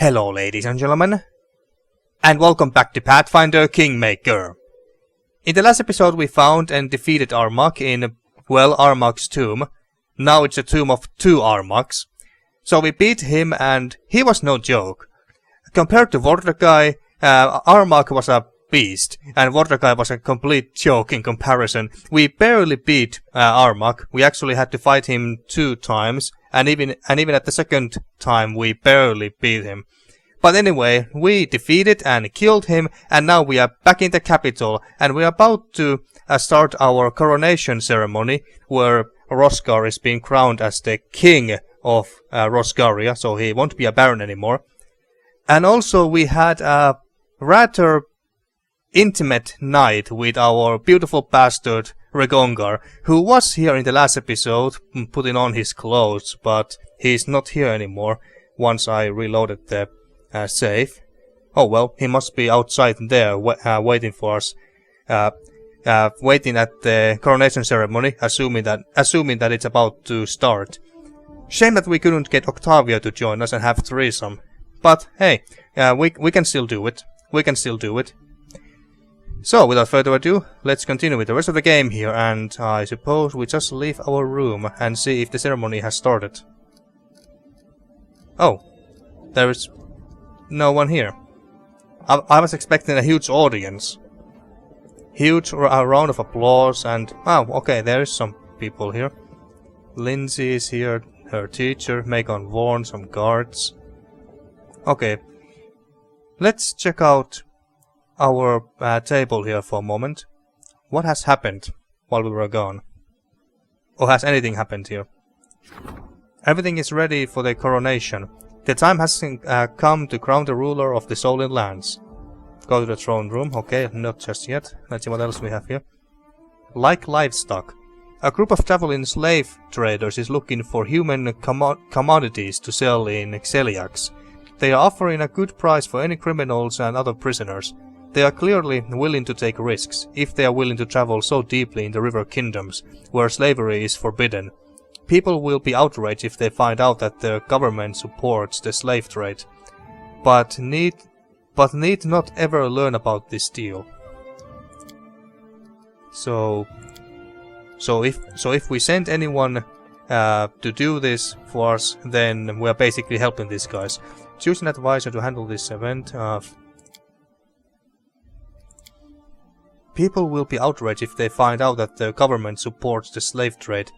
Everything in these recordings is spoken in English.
Hello ladies and gentlemen, and welcome back to Pathfinder Kingmaker. In the last episode we found and defeated Armagh in, well, Armagh's tomb. Now it's a tomb of two Armaghs. So we beat him and he was no joke. Compared to Rozgarr, Armagh was a beast, and Rozgarr was a complete joke in comparison. We barely beat Armagh. We actually had to fight him 2 times, and even at the second time we barely beat him. But anyway, we defeated and killed him, and now we are back in the capital, and we are about to start our coronation ceremony, where Rozgarr is being crowned as the king of Rozgaria, so he won't be a baron anymore. And also we had a rather intimate night with our beautiful bastard Rozgarr, who was here in the last episode putting on his clothes, but he's not here anymore once I reloaded the save. Oh well, he must be outside there waiting for us, waiting at the coronation ceremony, assuming that it's about to start. Shame that we couldn't get Octavia to join us and have threesome. But hey, we can still do it. We can still do it. So, without further ado, let's continue with the rest of the game here, and I suppose we just leave our room and see if the ceremony has started. Oh, there is no one here. I was expecting a huge audience. Huge round of applause and... oh, okay, there is some people here. Lindsay is here, her teacher, Megan Vaughan, some guards. Okay, let's check out our table here for a moment. What has happened while we were gone? Or has anything happened here? Everything is ready for the coronation. The time has come to crown the ruler of the Stolen Lands. Go to the throne room. Okay, not just yet. Let's see what else we have here. Like livestock. A group of traveling slave traders is looking for human commodities to sell in Xeliax. They are offering a good price for any criminals and other prisoners. They are clearly willing to take risks, if they are willing to travel so deeply in the river kingdoms, where slavery is forbidden. People will be outraged if they find out that their government supports the slave trade, but need not ever learn about this deal. So if we send anyone to do this for us, then we are basically helping these guys. Choose an advisor to handle this event. People will be outraged if they find out that their government supports the slave trade,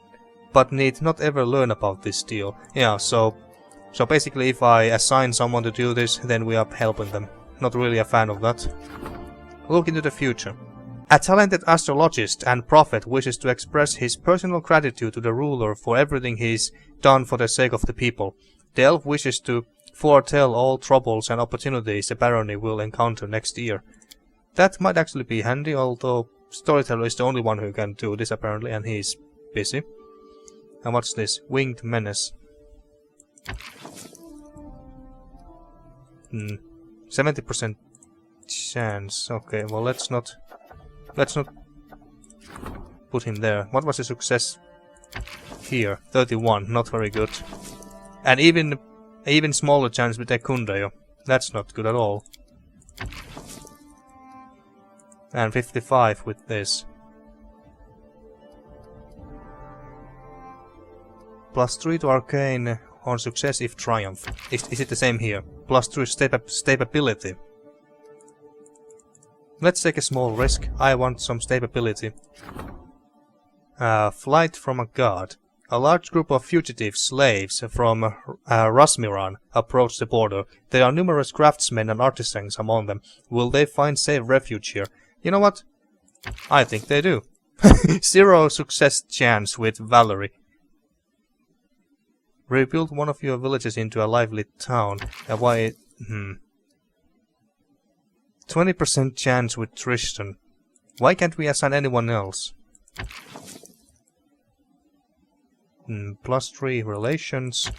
but need not ever learn about this deal. Yeah, so basically if I assign someone to do this, then we are helping them. Not really a fan of that. Look into the future. A talented astrologist and prophet wishes to express his personal gratitude to the ruler for everything he's done for the sake of the people. The elf wishes to foretell all troubles and opportunities the barony will encounter next year. That might actually be handy, although Storyteller is the only one who can do this apparently, and he's busy. And what's this? Winged Menace. 70% chance. Okay, well let's not put him there. What was the success here? 31, not very good. And even smaller chance with Ekundayo. That's not good at all. And 55 with this. +3 to Arcane on success if triumph. Is it the same here? +2 stability. Let's take a small risk. I want some stability. Flight from a god. A large group of fugitive slaves from Rasmiran approach the border. There are numerous craftsmen and artisans among them. Will they find safe refuge here? You know what? I think they do. 0 success chance with Valerie. Rebuild one of your villages into a lively town. Why? 20% chance with Tristan. Why can't we assign anyone else? +3 relations.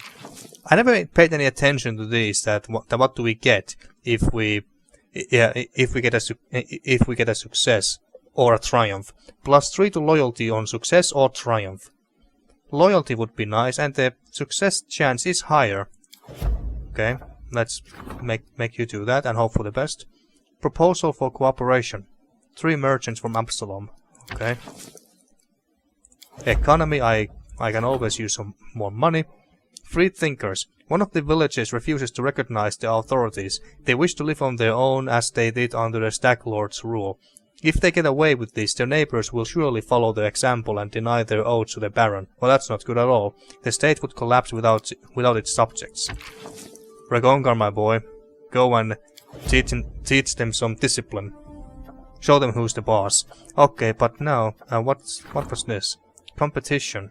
I never paid any attention to these. What do we get if we get a success or a triumph? +3 to loyalty on success or triumph. Loyalty would be nice, and the success chance is higher. Okay, let's make you do that and hope for the best. Proposal for cooperation. 3 merchants from Absalom. Okay. Economy, I can always use some more money. Free thinkers. One of the villages refuses to recognize the authorities. They wish to live on their own as they did under the Stag Lord's rule. If they get away with this, their neighbors will surely follow their example and deny their oaths to the Baron. Well, that's not good at all. The state would collapse without its subjects. Rozgarr, my boy, go and teach them some discipline. Show them who's the boss. Okay, but now, what was this? Competition.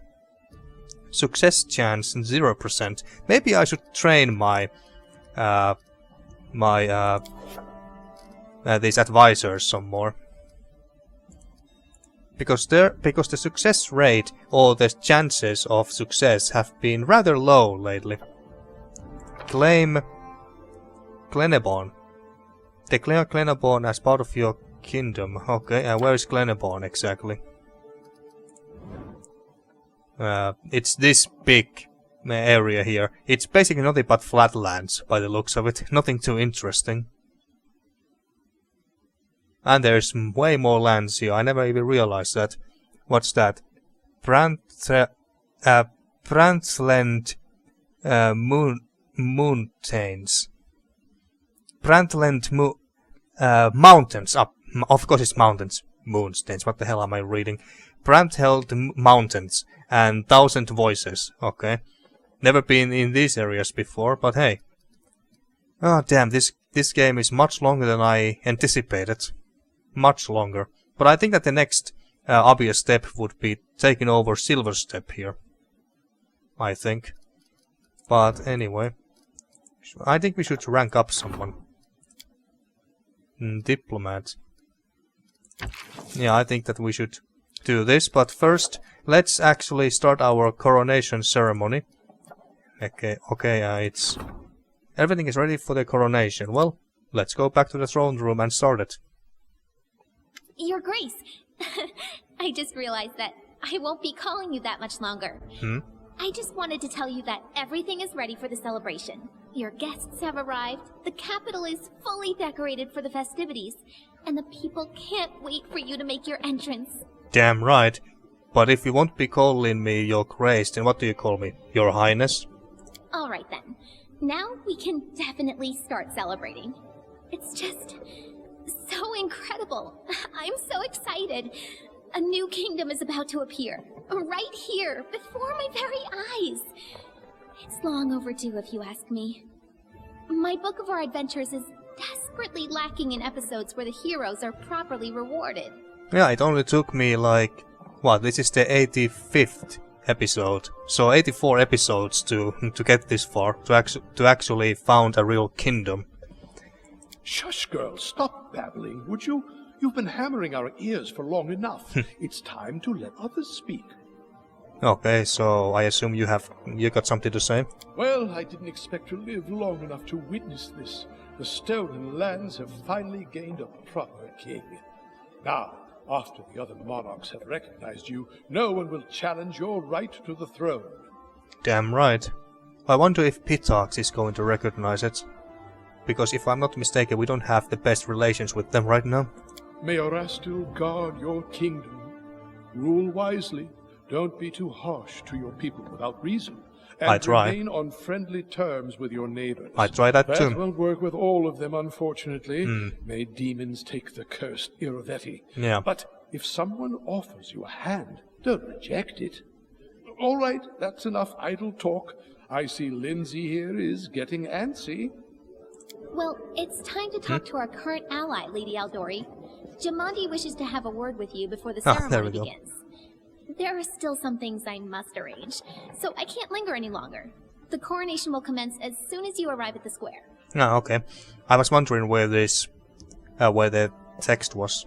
Success chance 0%. Maybe I should train my these advisors some more. Because the success rate or the chances of success have been rather low lately. Claim Glenebon. Declare Glenebon as part of your kingdom. Okay, where is Glenebon exactly? It's this big area here. It's basically nothing but flatlands by the looks of it. Nothing too interesting. And there's way more lands here. I never even realized that. What's that? Brandtland Mountains. Brandtland Mountains. Of course it's mountains. Mountains. What the hell am I reading? Brandtland Mountains and 1,000 Voices. Okay. Never been in these areas before, but hey. Oh damn, this game is much longer than I anticipated. Much longer. But I think that the next obvious step would be taking over Silver Step here. I think. But anyway. I think we should rank up someone. Diplomat. Yeah, I think that we should do this, but first let's actually start our coronation ceremony. Okay, it's... Everything is ready for the coronation. Well, let's go back to the throne room and start it. Your Grace, I just realized that I won't be calling you that much longer. I just wanted to tell you that everything is ready for the celebration. Your guests have arrived, the capital is fully decorated for the festivities, and the people can't wait for you to make your entrance. Damn right. But if you won't be calling me Your Grace, then what do you call me? Your Highness? Alright then. Now we can definitely start celebrating. It's just so incredible. I'm so excited. A new kingdom is about to appear. Right here, before my very eyes. It's long overdue if you ask me. My book of our adventures is desperately lacking in episodes where the heroes are properly rewarded. Yeah, it only took me like... What, this is the 85th episode. So 84 episodes to get this far, to actually found a real kingdom. Shush, girl, stop babbling, would you? You've been hammering our ears for long enough. It's time to let others speak. Okay, so I assume you got something to say? Well, I didn't expect to live long enough to witness this. The stolen lands have finally gained a proper king. Now, after the other monarchs have recognized you, no one will challenge your right to the throne. Damn right. I wonder if Pitax is going to recognize it. Because if I'm not mistaken, we don't have the best relations with them right now. May Orastil guard your kingdom. Rule wisely. Don't be too harsh to your people without reason. And I try. Remain on friendly terms with your neighbors. I try that too. That won't work with all of them, unfortunately. May demons take the cursed Iravetti. Yeah. But if someone offers you a hand, don't reject it. All right, that's enough idle talk. I see Lindsay here is getting antsy. Well, it's time to talk to our current ally, Lady Aldori. Jamandi wishes to have a word with you before the ceremony begins. There are still some things I must arrange, so I can't linger any longer. The coronation will commence as soon as you arrive at the square. Ah, okay. I was wondering where this, where the text was.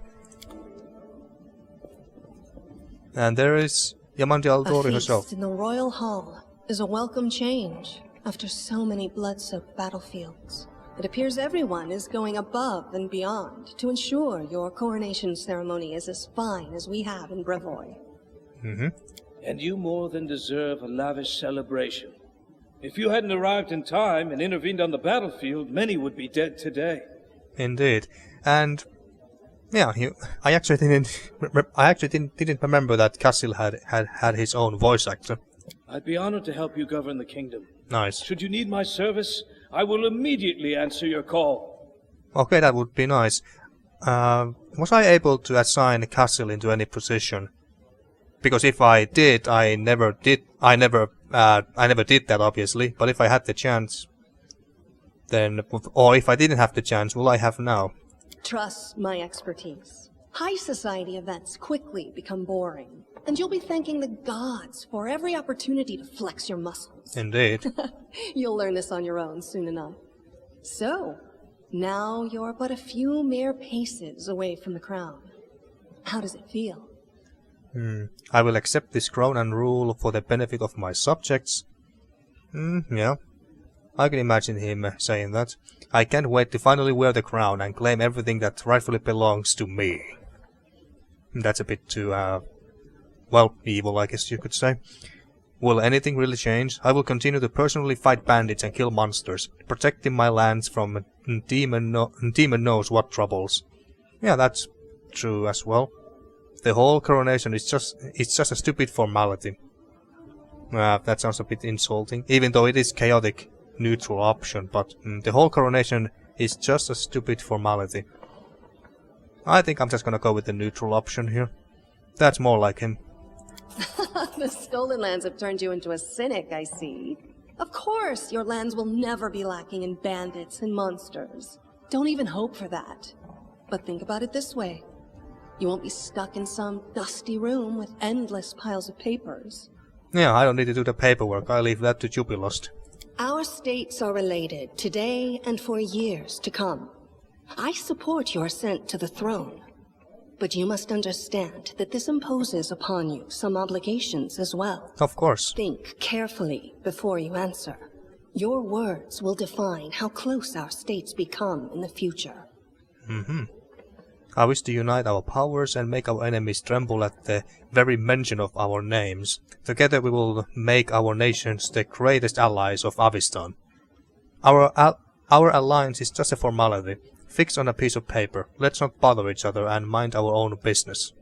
And there is Jamandi Aldori herself. A feast in the royal hall is a welcome change after so many blood-soaked battlefields. It appears everyone is going above and beyond to ensure your coronation ceremony is as fine as we have in Brevoy. And you more than deserve a lavish celebration. If you hadn't arrived in time and intervened on the battlefield, many would be dead today. Indeed. And yeah, I actually didn't remember that Cassil had his own voice actor. I'd be honored to help you govern the kingdom. Nice. Should you need my service, I will immediately answer your call. Okay, that would be nice. Was I able to assign Cassil into any position? Because if I did, I never did that, obviously. But if I had the chance, then, or if I didn't have the chance, will I have now? Trust my expertise. High society events quickly become boring, and you'll be thanking the gods for every opportunity to flex your muscles. Indeed. You'll learn this on your own soon enough. So, now you're but a few mere paces away from the crown. How does it feel? I will accept this crown and rule for the benefit of my subjects. Yeah. I can imagine him saying that. I can't wait to finally wear the crown and claim everything that rightfully belongs to me. That's a bit too, well, evil, I guess you could say. Will anything really change? I will continue to personally fight bandits and kill monsters, protecting my lands from demon knows what troubles. Yeah, that's true as well. The whole coronation is just a stupid formality. That sounds a bit insulting, even though it is chaotic neutral option, but the whole coronation is just a stupid formality. I think I'm just gonna go with the neutral option here. That's more like him. The stolen lands have turned you into a cynic, I see. Of course, your lands will never be lacking in bandits and monsters. Don't even hope for that. But think about it this way. You won't be stuck in some dusty room with endless piles of papers. Yeah, I don't need to do the paperwork. I leave that to Jubilost. Our states are related today and for years to come. I support your ascent to the throne. But you must understand that this imposes upon you some obligations as well. Of course. Think carefully before you answer. Your words will define how close our states become in the future. I wish to unite our powers and make our enemies tremble at the very mention of our names. Together we will make our nations the greatest allies of Aviston. Our alliance is just a formality, fixed on a piece of paper. Let's not bother each other and mind our own business.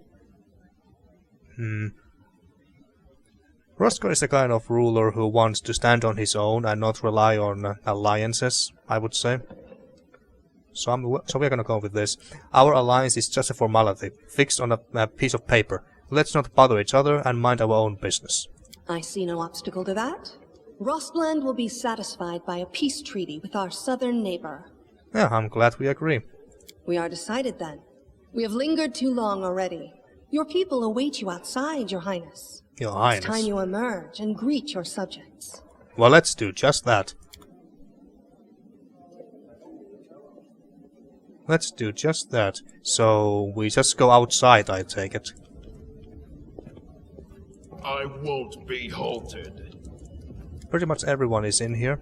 Rozgarr is the kind of ruler who wants to stand on his own and not rely on alliances, I would say. So we're gonna go with this. Our alliance is just a formality, fixed on a piece of paper. Let's not bother each other and mind our own business. I see no obstacle to that. Rostland will be satisfied by a peace treaty with our southern neighbor. Yeah, I'm glad we agree. We are decided then. We have lingered too long already. Your people await you outside, Your Highness. Your Highness. It's time you emerge and greet your subjects. Well, let's do just that. Let's do just that. So, we just go outside, I take it. I won't be halted. Pretty much everyone is in here.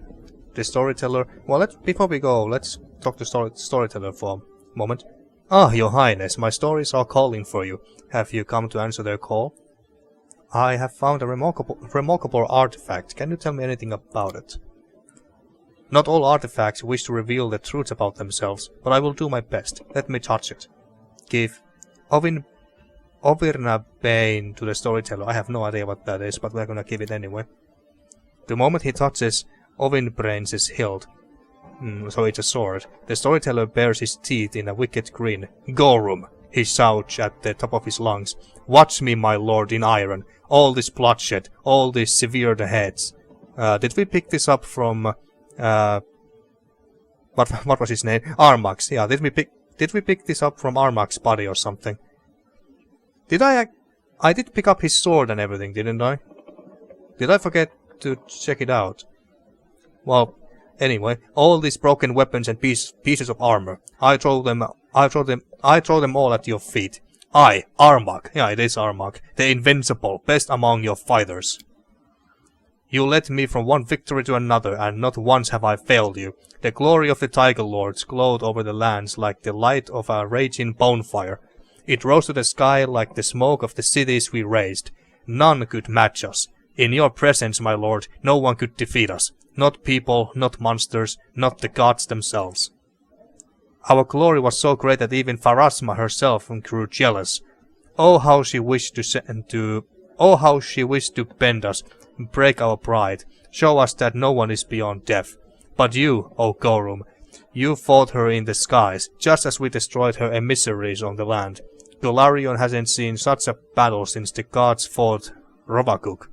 The storyteller... Well, before we go, let's talk to storyteller for a moment. Ah, Your Highness, my stories are calling for you. Have you come to answer their call? I have found a remarkable artifact. Can you tell me anything about it? Not all artifacts wish to reveal the truth about themselves, but I will do my best. Let me touch it. Give Ovirna Bane to the storyteller. I have no idea what that is, but we're gonna give it anyway. The moment he touches Ovinbrains' hilt, so it's a sword, the storyteller bares his teeth in a wicked grin. Gorum, he shouts at the top of his lungs. Watch me, my lord in iron. All this bloodshed, all these severed heads. Did we pick this up from... what was his name? Armax. Yeah, did we pick this up from Armax's body or something? Did I did pick up his sword and everything, didn't I? Did I forget to check it out? Well, anyway, all these broken weapons and pieces of armor. I throw them all at your feet. I, Armag. Yeah, it is Armag. The invincible, best among your fighters. You led me from one victory to another, and not once have I failed you. The glory of the Tiger Lords glowed over the lands like the light of a raging bonfire. It rose to the sky like the smoke of the cities we razed. None could match us. In your presence, my lord, no one could defeat us. Not people, not monsters, not the gods themselves. Our glory was so great that even Pharasma herself grew jealous. Oh, how she wished to bend us, break our pride, show us that no one is beyond death. But you, O Gorum, you fought her in the skies, just as we destroyed her emissaries on the land. Golarion hasn't seen such a battle since the gods fought Rovaguk.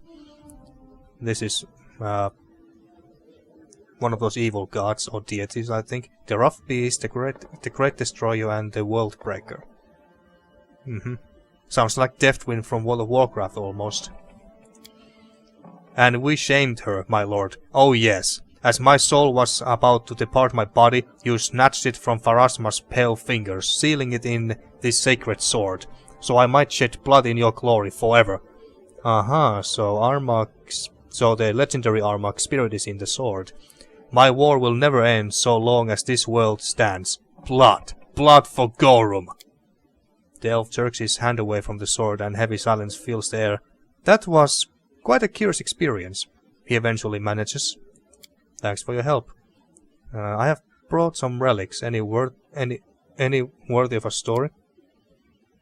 This is one of those evil gods or deities, I think. The Rough Beast, the Great Destroyer, and the World Breaker. Sounds like Deathwind from World of Warcraft almost. And we shamed her, my lord. Oh yes. As my soul was about to depart my body, you snatched it from Pharasma's pale fingers, sealing it in this sacred sword, so I might shed blood in your glory forever. So the legendary Armag's spirit is in the sword. My war will never end so long as this world stands. Blood! Blood for Gorum! The elf jerks his hand away from the sword and heavy silence fills the air. That was quite a curious experience, he eventually manages. Thanks for your help. I have brought some relics. Any worthy of a story?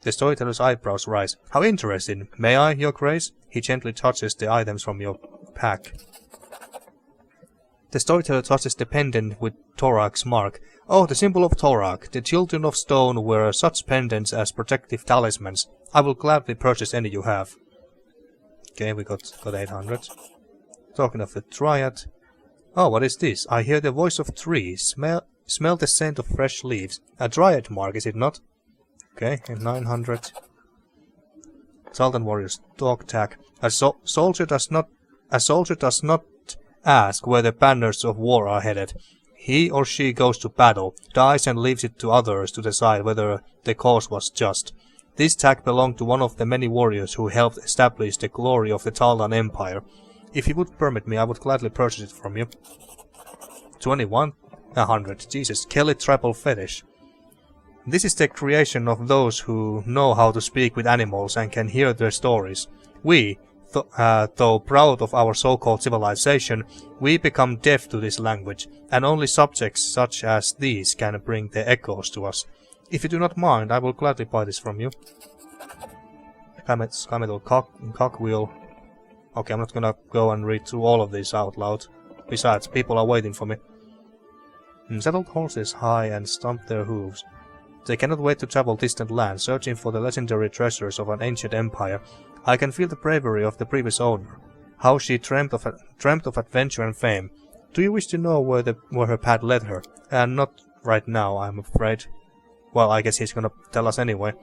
The storyteller's eyebrows rise. How interesting. May I, your grace? He gently touches the items from your pack. The storyteller touches the pendant with Thorak's mark. Oh, the symbol of Thorak. The children of stone wear such pendants as protective talismans. I will gladly purchase any you have. Okay, we got 800. Talking of the Dryad. Oh, what is this? I hear the voice of trees. Smell the scent of fresh leaves. A Dryad mark, is it not? Okay, and 900. Sultan Warrior's dog tag. A soldier does not ask where the banners of war are headed. He or she goes to battle, dies and leaves it to others to decide whether the cause was just. This tag belonged to one of the many warriors who helped establish the glory of the Taldan Empire. If you would permit me, I would gladly purchase it from you. 21? 100. Jesus, Kelly tribal fetish. This is the creation of those who know how to speak with animals and can hear their stories. We, though proud of our so-called civilization, we become deaf to this language, and only subjects such as these can bring the echoes to us. If you do not mind, I will gladly buy this from you. Skymetal cockwheel. Okay, I'm not gonna go and read through all of these out loud. Besides, people are waiting for me. Settled horses high and stomp their hooves. They cannot wait to travel distant lands, searching for the legendary treasures of an ancient empire. I can feel the bravery of the previous owner. How she dreamt of adventure and fame. Do you wish to know where her path led her? And not right now, I'm afraid. Well, I guess he's gonna tell us anyway.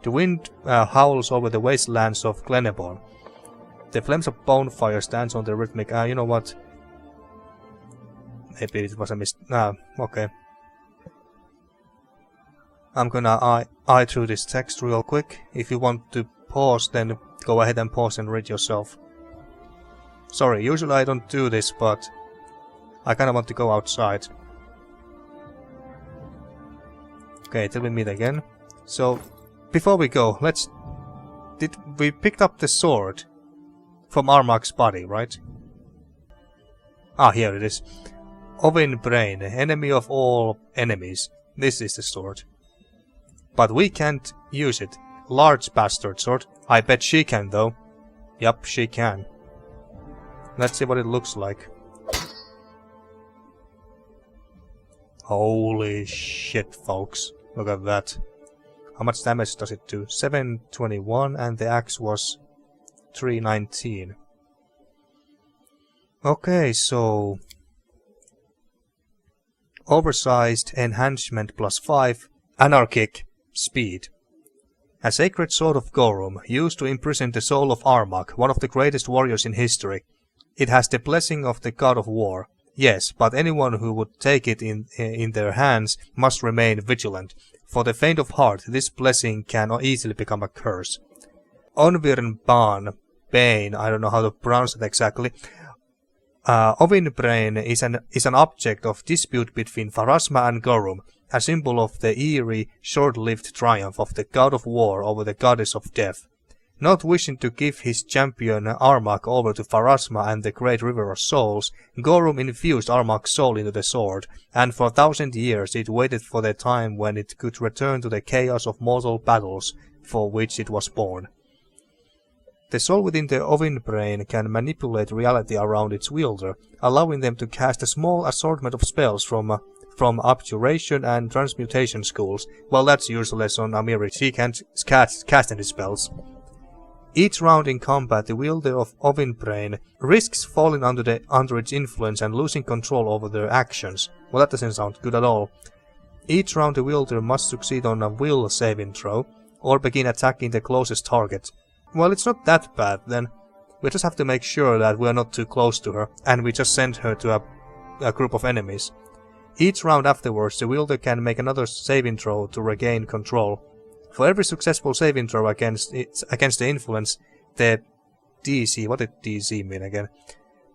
The wind howls over the wastelands of Glenebon. The flames of bonfire stands on the rhythmic... you know what? Maybe it was a okay. I'm gonna eye through this text real quick. If you want to pause, then go ahead and pause and read yourself. Sorry, usually I don't do this, but I kinda want to go outside. Okay, till we meet again. So, before we go, we picked up the sword from Armag's body, right? Ah, here it is. Ovin Brain, enemy of all enemies. This is the sword. But we can't use it. Large bastard sword. I bet she can though. Yup, she can. Let's see what it looks like. Holy shit, folks. Look at that. How much damage does it do? 721, and the axe was 319. Okay, so... Oversized enhancement +5, anarchic speed. A sacred sword of Gorum, used to imprison the soul of Armag, one of the greatest warriors in history. It has the blessing of the god of war. Yes, but anyone who would take it in their hands must remain vigilant. For the faint of heart, this blessing can easily become a curse. Onvirn Bane, I don't know how to pronounce it exactly. Ovinbrain is an object of dispute between Pharasma and Gorum, a symbol of the eerie, short-lived triumph of the god of war over the goddess of death. Not wishing to give his champion Armak over to Pharasma and the Great River of Souls, Gorum infused Armak's soul into the sword, and for 1,000 years it waited for the time when it could return to the chaos of mortal battles for which it was born. The soul within the Ovin brain can manipulate reality around its wielder, allowing them to cast a small assortment of spells from abjuration and transmutation schools. Well, that's useless on Amiri, she can't cast any spells. Each round in combat, the wielder of Ovin Brain risks falling under its influence and losing control over their actions. Well, that doesn't sound good at all. Each round the wielder must succeed on a will saving throw, or begin attacking the closest target. Well, it's not that bad then. We just have to make sure that we are not too close to her, and we just send her to a group of enemies. Each round afterwards, the wielder can make another saving throw to regain control. For every successful saving throw against the influence, the DC, what did DC mean again?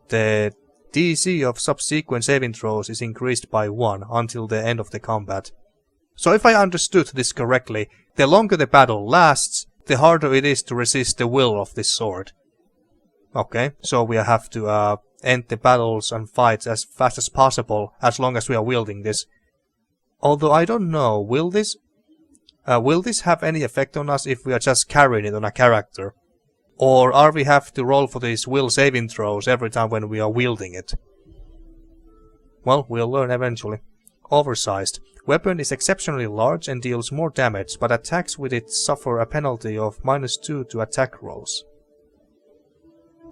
The DC of subsequent saving throws is increased by 1 until the end of the combat. So if I understood this correctly, the longer the battle lasts, the harder it is to resist the will of this sword. Okay, so we have to end the battles and fights as fast as possible, as long as we are wielding this. Although I don't know, will this have any effect on us if we are just carrying it on a character? Or are we have to roll for these will saving throws every time when we are wielding it? Well, we'll learn eventually. Oversized. Weapon is exceptionally large and deals more damage, but attacks with it suffer a penalty of -2 to attack rolls.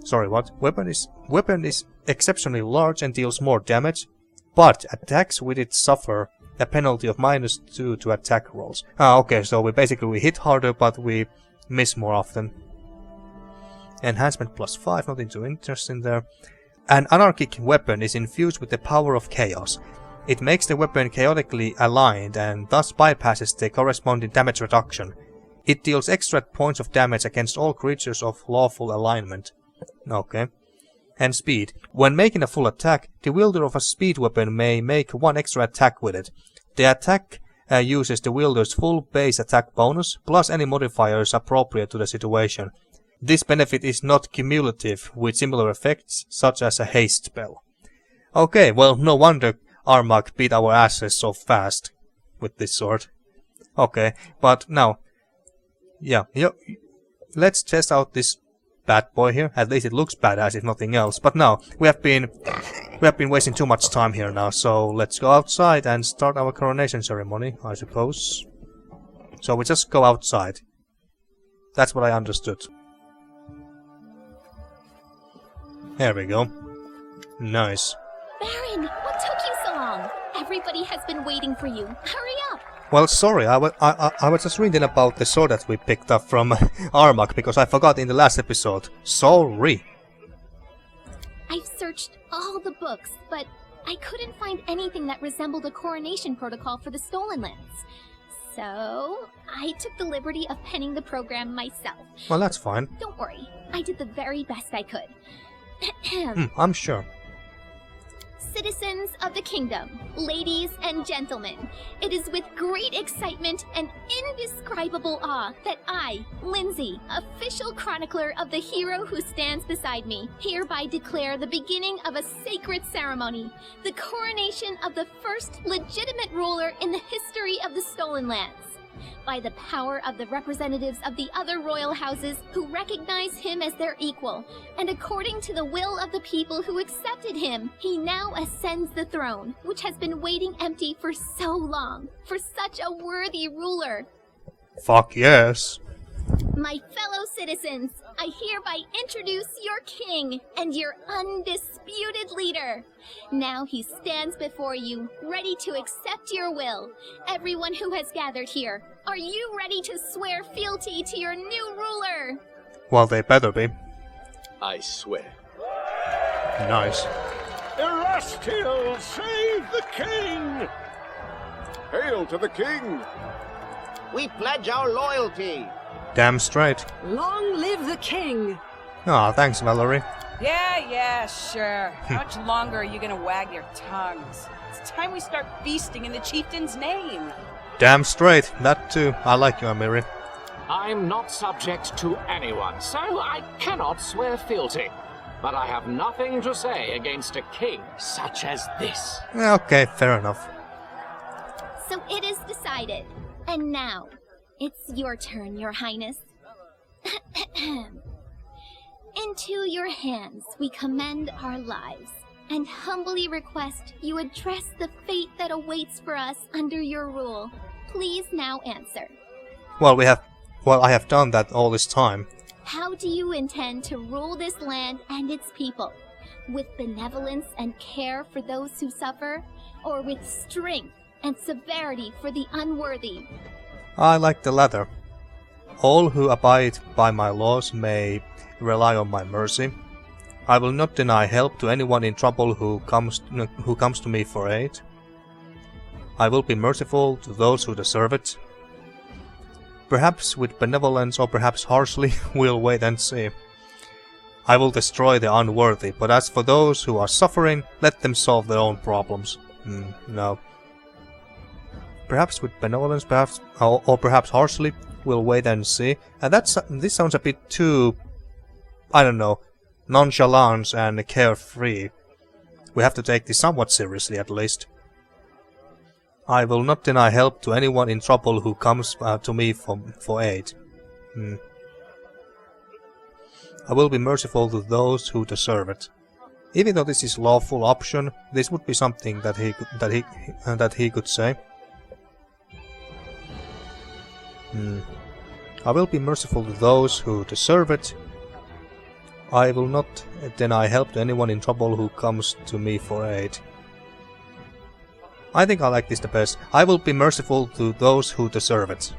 Sorry, what? Weapon is exceptionally large and deals more damage, but attacks with it suffer a penalty of -2 to attack rolls. Ah, okay, so we hit harder, but we miss more often. Enhancement +5, nothing too interesting there. An anarchic weapon is infused with the power of chaos. It makes the weapon chaotically aligned and thus bypasses the corresponding damage reduction. It deals extra points of damage against all creatures of lawful alignment. Okay. And speed. When making a full attack, the wielder of a speed weapon may make 1 extra attack with it. The attack uses the wielder's full base attack bonus, plus any modifiers appropriate to the situation. This benefit is not cumulative, with similar effects, such as a haste spell. Okay, well, no wonder Armak beat our asses so fast with this sword. Okay, but now, yeah, let's test out this bad boy here. At least it looks badass, if nothing else. But now we have been wasting too much time here now, so let's go outside and start our coronation ceremony, I suppose. So we just go outside. That's what I understood. There we go. Nice. Baron, what took you so long? Everybody has been waiting for you. Hurry up! Well, sorry, I was just reading about the sword that we picked up from Armak, because I forgot in the last episode. Sorry. I've searched all the books, but I couldn't find anything that resembled a coronation protocol for the Stolen Lands. So, I took the liberty of penning the program myself. Well, that's fine. Don't worry, I did the very best I could. I'm sure. Citizens of the kingdom, ladies and gentlemen, it is with great excitement and indescribable awe that I, Lindsay, official chronicler of the hero who stands beside me, hereby declare the beginning of a sacred ceremony, the coronation of the first legitimate ruler in the history of the Stolen Lands. By the power of the representatives of the other royal houses who recognize him as their equal, and according to the will of the people who accepted him, he now ascends the throne, which has been waiting empty for so long, for such a worthy ruler. Fuck yes. My fellow citizens, I hereby introduce your king and your undisputed leader. Now he stands before you, ready to accept your will. Everyone who has gathered here, are you ready to swear fealty to your new ruler? Well, they better be. I swear. Nice. Erastiel, save the king! Hail to the king! We pledge our loyalty. Damn straight. Long live the king! Aw, thanks, Valerie. Yeah, sure. How much longer are you gonna wag your tongues? It's time we start feasting in the chieftain's name. Damn straight, that too. I like you, Amiri. I'm not subject to anyone, so I cannot swear fealty. But I have nothing to say against a king such as this. Okay, fair enough. So it is decided. And now, it's your turn, Your Highness. Into your hands we commend our lives, and humbly request you address the fate that awaits for us under your rule. Please now answer. Well, I have done that all this time. How do you intend to rule this land and its people? With benevolence and care for those who suffer, or with strength and severity for the unworthy? I like the latter. All who abide by my laws may rely on my mercy. I will not deny help to anyone in trouble who comes to me for aid. I will be merciful to those who deserve it. Perhaps with benevolence or perhaps harshly, we'll wait and see. I will destroy the unworthy, but as for those who are suffering, let them solve their own problems. No. Perhaps with benevolence, perhaps, or perhaps harshly, we'll wait and see. And this sounds a bit too, I don't know, nonchalant and carefree. We have to take this somewhat seriously, at least. I will not deny help to anyone in trouble who comes to me for aid. I will be merciful to those who deserve it. Even though this is lawful option, this would be something that he could say. I will be merciful to those who deserve it. I will not deny help to anyone in trouble who comes to me for aid. I think I like this the best. I will be merciful to those who deserve it.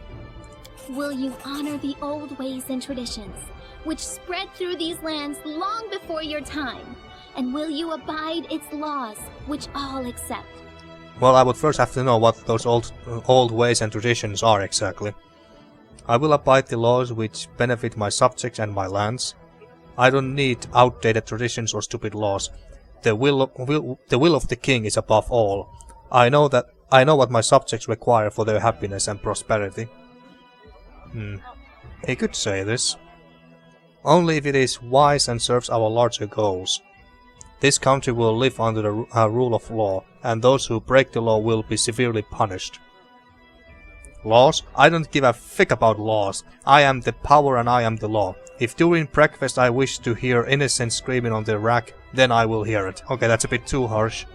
Will you honor the old ways and traditions, which spread through these lands long before your time? And will you abide its laws, which all accept? Well, I would first have to know what those old ways and traditions are exactly. I will abide the laws which benefit my subjects and my lands. I don't need outdated traditions or stupid laws. The will of the king is above all. I know what my subjects require for their happiness and prosperity. He could say this. Only if it is wise and serves our larger goals. This country will live under the rule of law, and those who break the law will be severely punished. Laws? I don't give a fick about laws. I am the power and I am the law. If during breakfast I wish to hear innocents screaming on their rack, then I will hear it. Okay, that's a bit too harsh.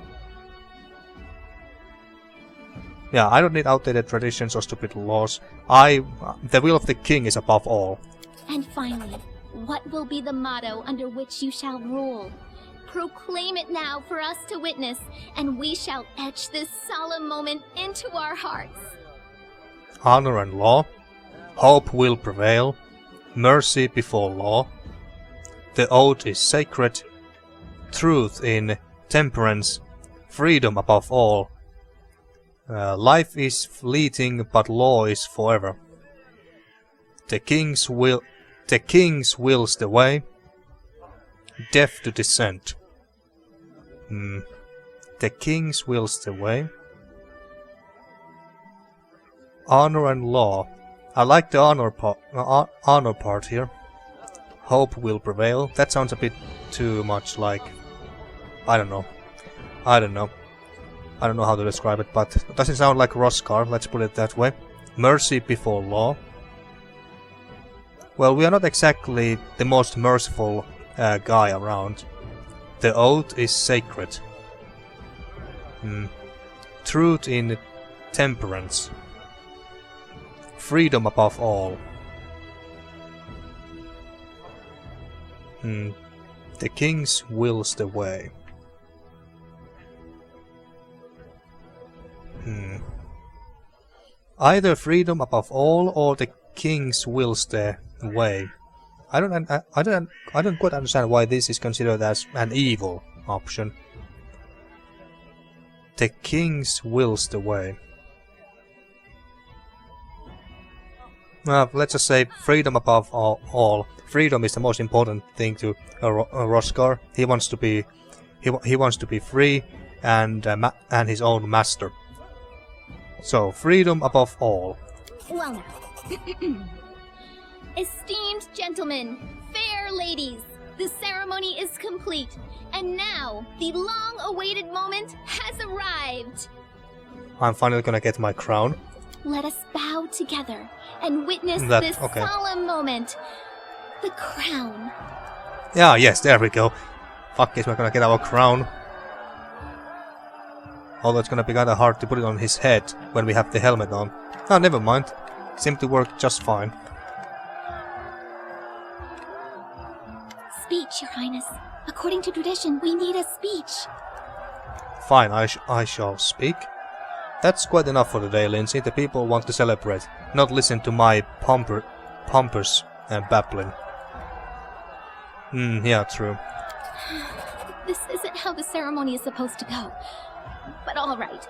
Yeah, I don't need outdated traditions or stupid laws. The will of the king is above all. And finally, what will be the motto under which you shall rule? Proclaim it now for us to witness, and we shall etch this solemn moment into our hearts. Honor and law. Hope will prevail. Mercy before law. The oath is sacred. Truth in temperance. Freedom above all. Life is fleeting, but law is forever. The king's wills the way. Death to dissent. The king's wills the way. Honor and law. I like the honor part here. Hope will prevail. That sounds a bit too much like, I don't know how to describe it, but it doesn't sound like Rozgarr, let's put it that way. Mercy before law. Well, we are not exactly the most merciful guy around. The oath is sacred. Truth in temperance. Freedom above all. The king's wills the way. Either freedom above all or the king's wills the way. I don't quite understand why this is considered as an evil option. The king's wills the way. Let's just say freedom above all. Freedom is the most important thing to Rozgarr. He wants to be free and his own master. So freedom above all. Well now, Esteemed gentlemen, fair ladies, the ceremony is complete, and now the long-awaited moment has arrived. I'm finally gonna get my crown. Let us bow together and witness this solemn moment. The crown. Yeah, yes, there we go. Fuck yes, we're gonna get our crown. Although it's gonna be kinda hard to put it on his head when we have the helmet on. Oh, never mind. Seemed to work just fine. Speech, Your Highness. According to tradition, we need a speech. Fine, I shall speak. That's quite enough for today, Lindsay. The people want to celebrate, not listen to my pompous and babbling. Yeah, true. This isn't how the ceremony is supposed to go. But alright.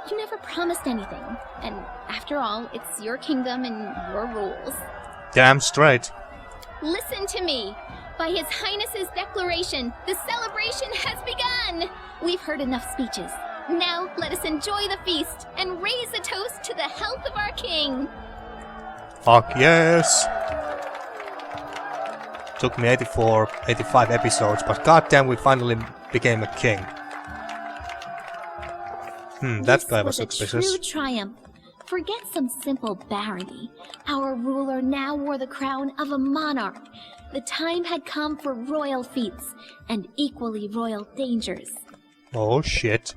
You never promised anything. And after all, it's your kingdom and your rules. Damn straight. Listen to me. By His Highness's declaration, the celebration has begun! We've heard enough speeches. Now, let us enjoy the feast and raise a toast to the health of our king! Fuck yes! Took me 85 episodes, but goddamn we finally became a king. That guy was suspicious. True triumph. Forget some simple barony. Our ruler now wore the crown of a monarch. The time had come for royal feats and equally royal dangers. Oh shit.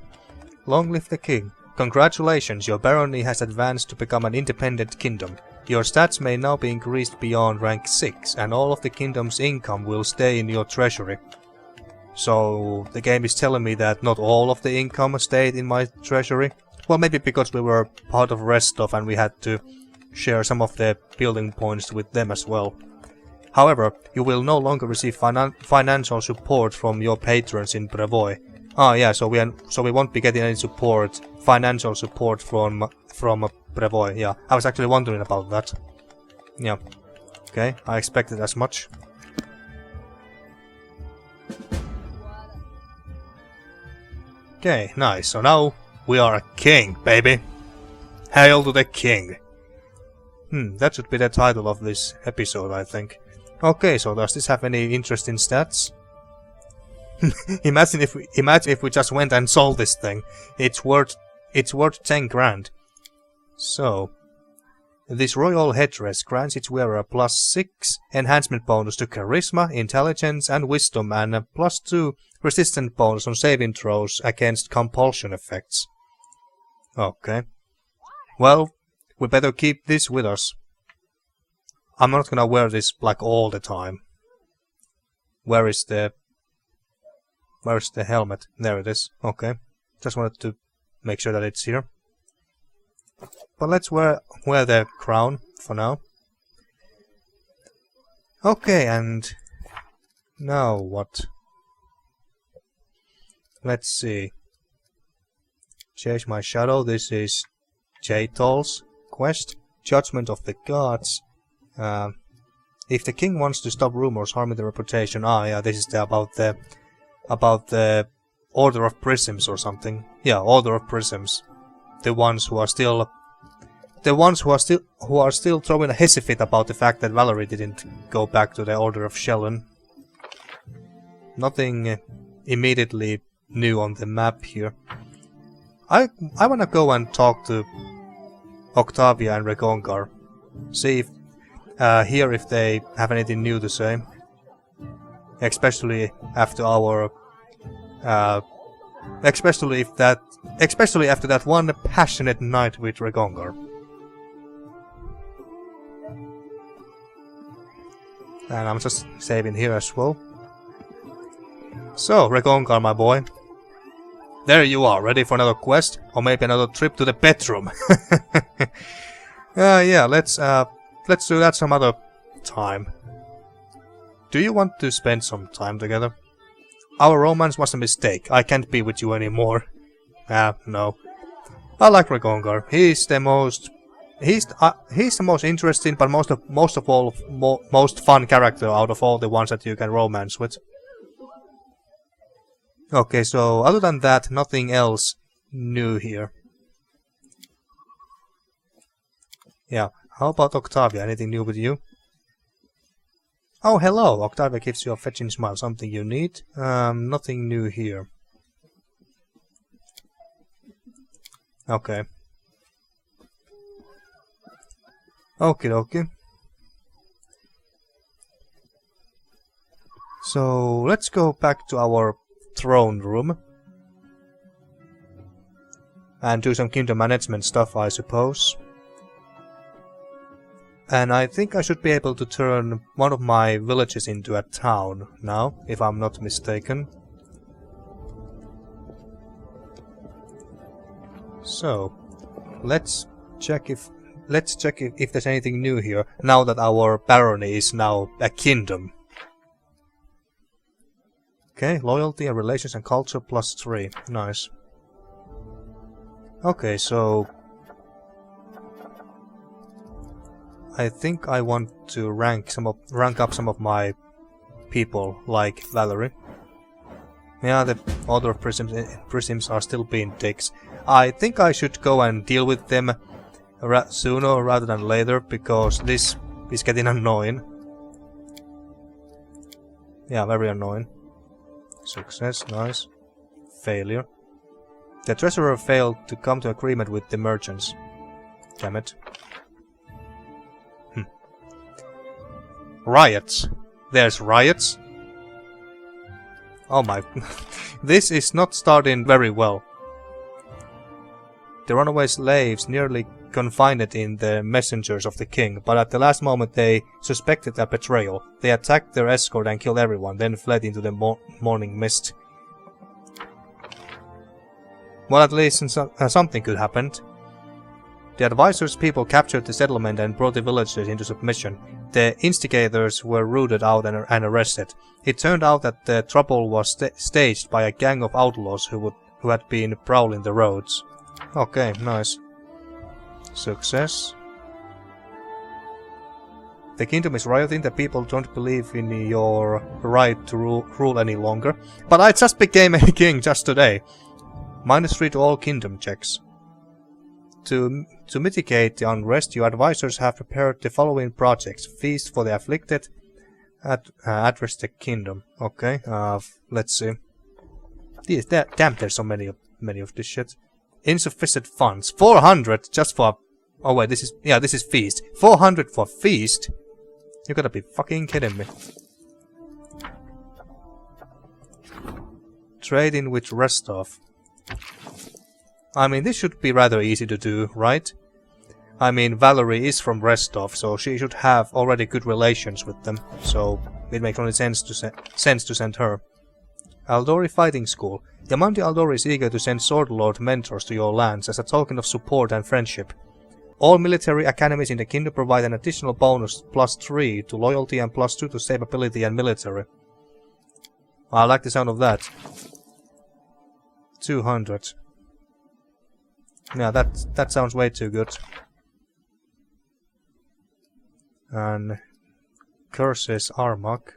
Long live the king. Congratulations, your barony has advanced to become an independent kingdom. Your stats may now be increased beyond rank 6, and all of the kingdom's income will stay in your treasury. So, the game is telling me that not all of the income stayed in my treasury? Well, maybe because we were part of Restov and we had to share some of the building points with them as well. However, you will no longer receive financial support from your patrons in Brevoy. Ah, yeah, so we won't be getting any support, financial support from Brevoy. Yeah, I was actually wondering about that. Yeah, okay, I expected as much. Okay, nice. So now we are a king, baby. Hail to the king. That should be the title of this episode, I think. Okay, so does this have any interesting stats? imagine if we just went and sold this thing. It's worth 10 grand. So this royal headdress grants its wearer a +6 enhancement bonus to charisma, intelligence and wisdom, and a +2 resistant bonus on saving throws against compulsion effects. Okay. Well, we better keep this with us. I'm not gonna wear this like all the time. Where's the helmet? There it is. Okay. Just wanted to make sure that it's here. But let's wear the crown for now. Okay, and now what? Let's see. Change my shadow. This is Jaytol's quest. Judgment of the Gods. If the king wants to stop rumors harming the reputation, yeah, this is about the Order of Prisms or something. Yeah, Order of Prisms. The ones who are still throwing a hissy fit about the fact that Valerie didn't go back to the Order of Shellen. Nothing immediately new on the map here. I wanna go and talk to Octavia and Rozgarr. See if hear if they have anything new to say. Especially after our especially after that one passionate night with Rozgarr. And I'm just saving here as well. So, Rozgarr, my boy. There you are, ready for another quest? Or maybe another trip to the bedroom? Yeah, let's do that some other time. Do you want to spend some time together? Our romance was a mistake. I can't be with you anymore. No. I like Rozgarr. He's the most interesting, but most fun character out of all the ones that you can romance with. Okay, so other than that, nothing else new here. Yeah, how about Octavia? Anything new with you? Oh, hello! Octavia gives you a fetching smile. Something you need? Nothing new here. Okay. Okie dokie. So, let's go back to our throne room. And do some kingdom management stuff, I suppose. And I think I should be able to turn one of my villages into a town now, if I'm not mistaken. So, let's check if there's anything new here, now that our barony is now a kingdom. Okay, loyalty and relations and culture +3. Nice. Okay, so I think I want to rank up some of my people, like Valerie. Yeah, the other prisms are still being dicks. I think I should go and deal with them sooner rather than later, because this is getting annoying. Yeah, very annoying. Success, nice. Failure. The treasurer failed to come to agreement with the merchants. Damn it. Riots. There's riots. Oh my... This is not starting very well. The runaway slaves nearly confined it in the messengers of the king, but at the last moment they suspected a betrayal. They attacked their escort and killed everyone, then fled into the morning mist. Well, at least something good happened. The advisors' people captured the settlement and brought the villagers into submission. The instigators were rooted out and arrested. It turned out that the trouble was staged by a gang of outlaws who had been prowling the roads. Okay, nice. Success. The kingdom is rioting, the people don't believe in your right to rule any longer. But I just became a king just today. -3 to all kingdom checks. To mitigate the unrest, your advisors have prepared the following projects. Feast for the afflicted, address the kingdom. Okay, let's see. Damn, there's so many of this shit. Insufficient funds. 400 just for... Oh wait, this is feast. 400 for feast? You gotta be fucking kidding me. Trade in with Restov. I mean, this should be rather easy to do, right? I mean, Valerie is from Restov, so she should have already good relations with them. So it makes only sense to send her. Aldori Fighting School. Yamanti Aldori is eager to send Sword Lord mentors to your lands as a token of support and friendship. All military academies in the kingdom provide an additional bonus +3 to loyalty and +2 to stability and military. I like the sound of that. 200. Yeah, that sounds way too good. And curses Armagh.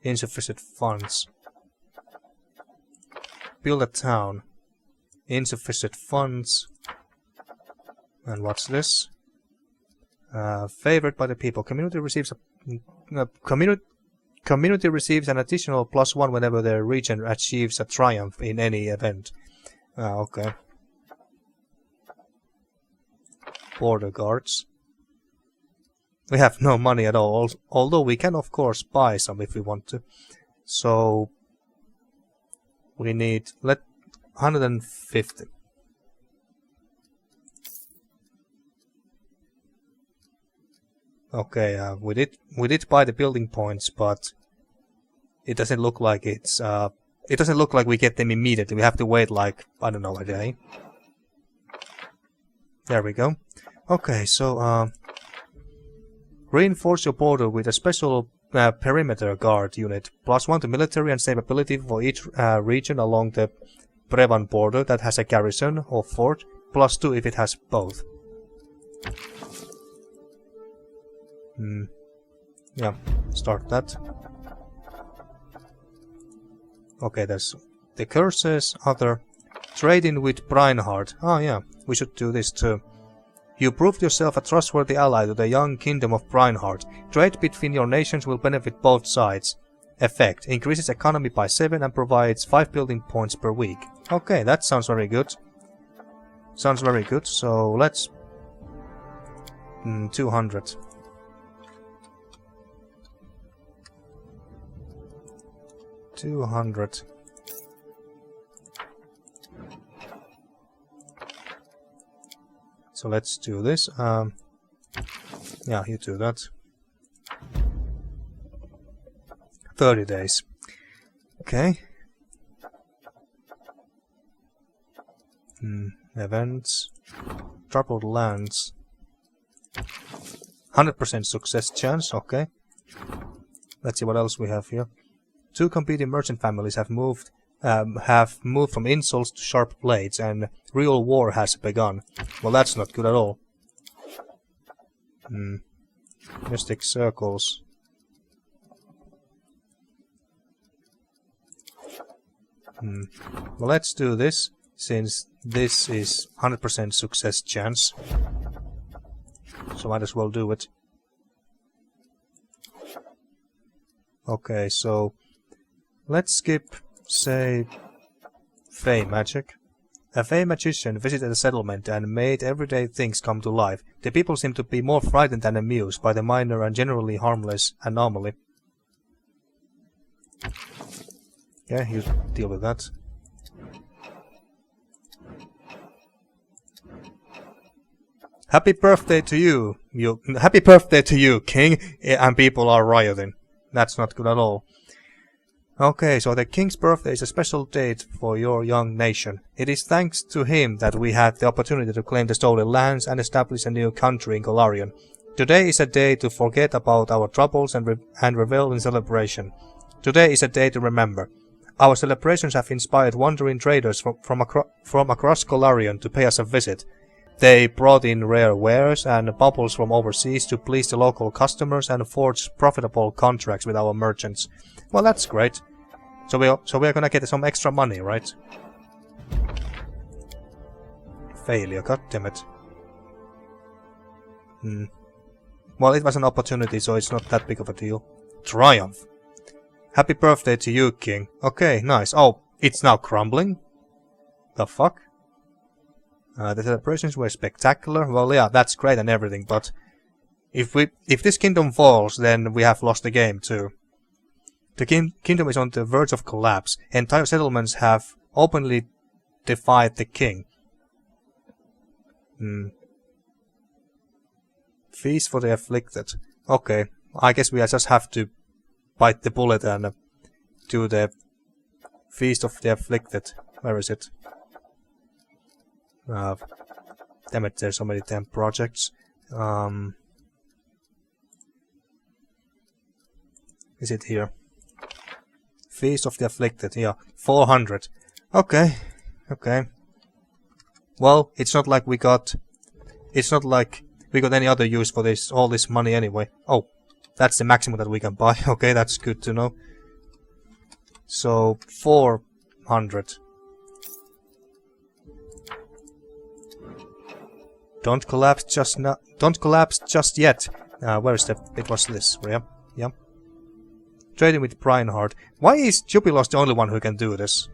Insufficient funds. Build a town. Insufficient funds. And what's this? Favored by the people. Community receives community receives an additional +1 whenever their region achieves a triumph in any event. Okay. Border guards. We have no money at all, although we can of course buy some if we want to. So we need 150. Okay, we did buy the building points, but it doesn't look like it's it doesn't look like we get them immediately. We have to wait like, I don't know, a day. There we go. Okay, so reinforce your border with a special perimeter guard unit. +1 to military and stability for each region along the Prevan border that has a garrison or fort. +2 if it has both. Yeah, start that. Okay, there's the curses, other trading with Breinhardt. Oh yeah, we should do this too. You proved yourself a trustworthy ally to the young Kingdom of Reinhardt. Trade between your nations will benefit both sides. Effect: increases economy by 7 and provides 5 building points per week. Okay, that sounds very good. Sounds very good, so let's... 200. So let's do this. Yeah, you do that. 30 days. Okay. Events. Troubled lands. 100% success chance, okay. Let's see what else we have here. 2 competing merchant families have moved from insults to sharp blades, and real war has begun. Well, that's not good at all. Mystic circles. Well, let's do this, since this is 100% success chance. So might as well do it. Okay, so let's skip, say, Fey magic. A Fey magician visited a settlement and made everyday things come to life. The people seem to be more frightened than amused by the minor and generally harmless anomaly. Yeah, you deal with that. Happy birthday to you! Happy birthday to you, King! And people are rioting. That's not good at all. Okay, so the King's birthday is a special date for your young nation. It is thanks to him that we had the opportunity to claim the stolen lands and establish a new country in Golarion. Today is a day to forget about our troubles and revel in celebration. Today is a day to remember. Our celebrations have inspired wandering traders from across Golarion to pay us a visit. They brought in rare wares and baubles from overseas to please the local customers and forge profitable contracts with our merchants. Well, that's great. So we are gonna get some extra money, right? Failure, goddammit. Well, it was an opportunity, so it's not that big of a deal. Triumph. Happy birthday to you, King. Okay, nice. Oh, it's now crumbling? The fuck? The celebrations were spectacular. Well, yeah, that's great and everything, but if this kingdom falls, then we have lost the game too. The kingdom is on the verge of collapse. Entire settlements have openly defied the king. Feast for the afflicted. Okay, I guess we just have to bite the bullet and do the Feast of the Afflicted. Where is it? Damn it, there's so many damn projects. Is it here? Feast of the Afflicted, yeah. 400. Okay. Okay. Well, it's not like we got any other use for this, all this money anyway. Oh, that's the maximum that we can buy. Okay, that's good to know. So, 400. Don't collapse just now. Don't collapse just yet. Where is the... It was this. Yeah. Yeah. Trading with Reinhardt. Why is Jubilos the only one who can do this?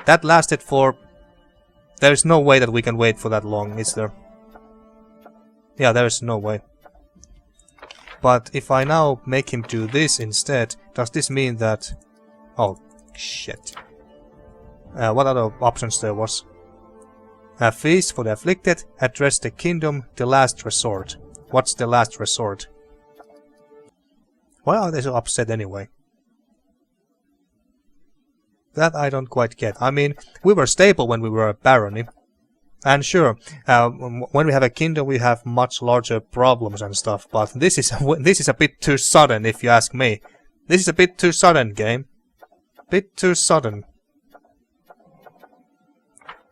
That lasted for... There is no way that we can wait for that long, is there? Yeah, there is no way. But if I now make him do this instead, does this mean that... Oh, shit. What other options there was? A feast for the afflicted, address the kingdom, the last resort. What's the last resort? Why are they so upset anyway? That I don't quite get. I mean, we were stable when we were a barony. And sure, when we have a kingdom we have much larger problems and stuff, but this is a bit too sudden if you ask me. This is a bit too sudden, game. Bit too sudden.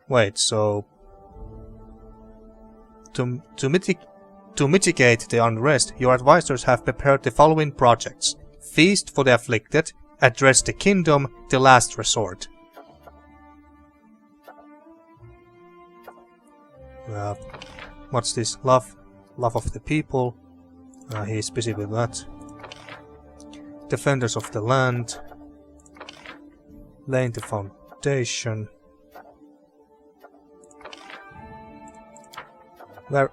Wait, so... To mitigate the unrest, your advisors have prepared the following projects. Feast for the afflicted, address the kingdom, the last resort. What's this? Love of the people. He's busy with that. Defenders of the land. Laying the foundation. Where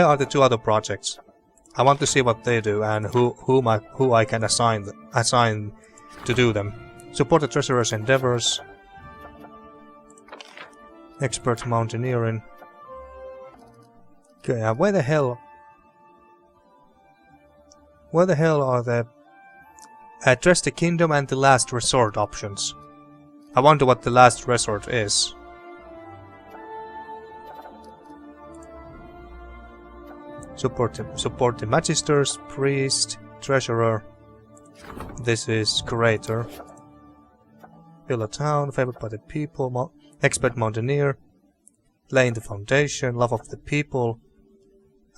are the two other projects? I want to see what they do and who I can assign to do them. Support the treasurer's endeavors. Expert mountaineering. Okay, where the hell are the address the kingdom and the last resort options? I wonder what the last resort is. Support the magisters, priest, treasurer. This is curator. Build a town, favored by the people, expert mountaineer, laying the foundation, love of the people,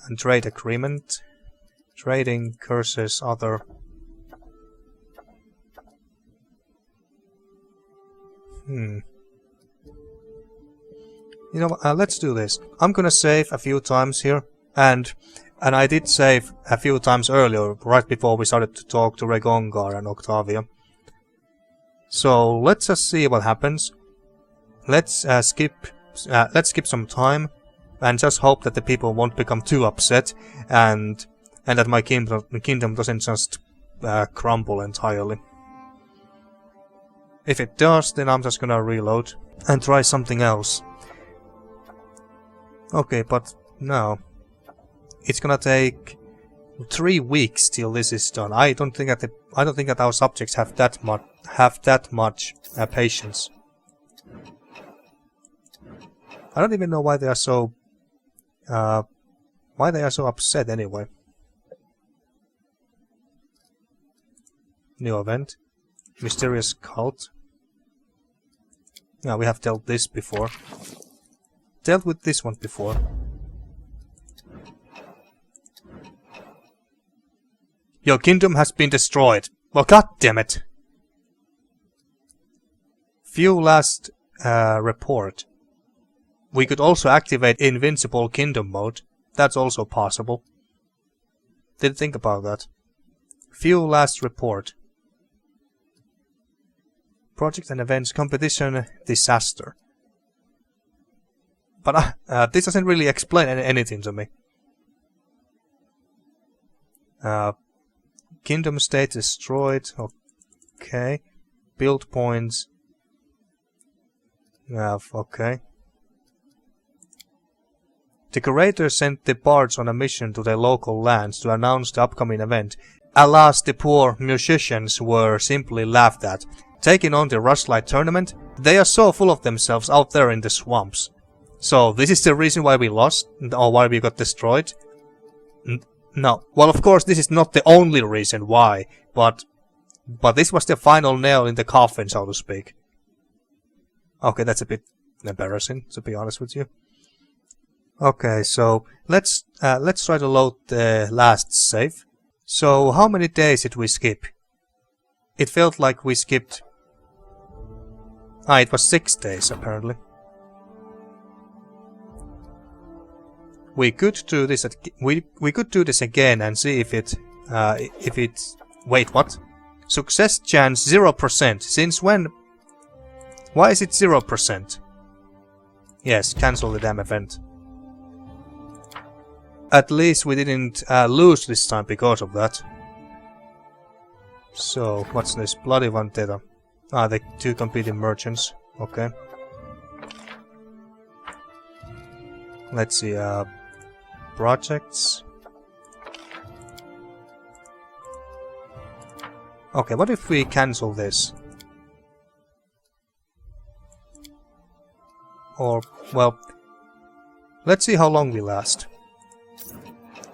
and trade agreement. Trading, curses, other. You know what, let's do this. I'm gonna save a few times here, and I did save a few times earlier, right before we started to talk to Rozgarr and Octavia. So let's just see what happens. Let's skip some time, and just hope that the people won't become too upset, and that my kingdom doesn't just crumble entirely. If it does, then I'm just gonna reload and try something else. Okay, but no. It's gonna take 3 weeks till this is done. I don't think that our subjects have that much patience. I don't even know why they are so upset anyway. New event. Mysterious cult. Yeah, we have dealt this before. Dealt with this one before. Your kingdom has been destroyed. Well, goddammit. View last report. We could also activate Invincible Kingdom mode. That's also possible. Didn't think about that. View last report. Project and events competition disaster. But this doesn't really explain anything to me. Kingdom state destroyed. Okay. Build points. Okay. The curator sent the bards on a mission to their local lands to announce the upcoming event. Alas, the poor musicians were simply laughed at. Taking on the Rushlight tournament, they are so full of themselves out there in the swamps. So this is the reason why we lost, or why we got destroyed? No. Well, of course, this is not the only reason why, but this was the final nail in the coffin, so to speak. Okay, that's a bit embarrassing, to be honest with you. Okay, so let's try to load the last save. So how many days did we skip? It felt like we skipped. It was 6 days apparently. We could do this. We could do this again and see if it. Wait, what? Success chance 0%. Since when? Why is it 0%? Yes, cancel the damn event. At least we didn't lose this time because of that. So, what's this? Bloody Vendetta. The 2 competing merchants. Okay. Let's see, projects. Okay, what if we cancel this? Or, well, let's see how long we last.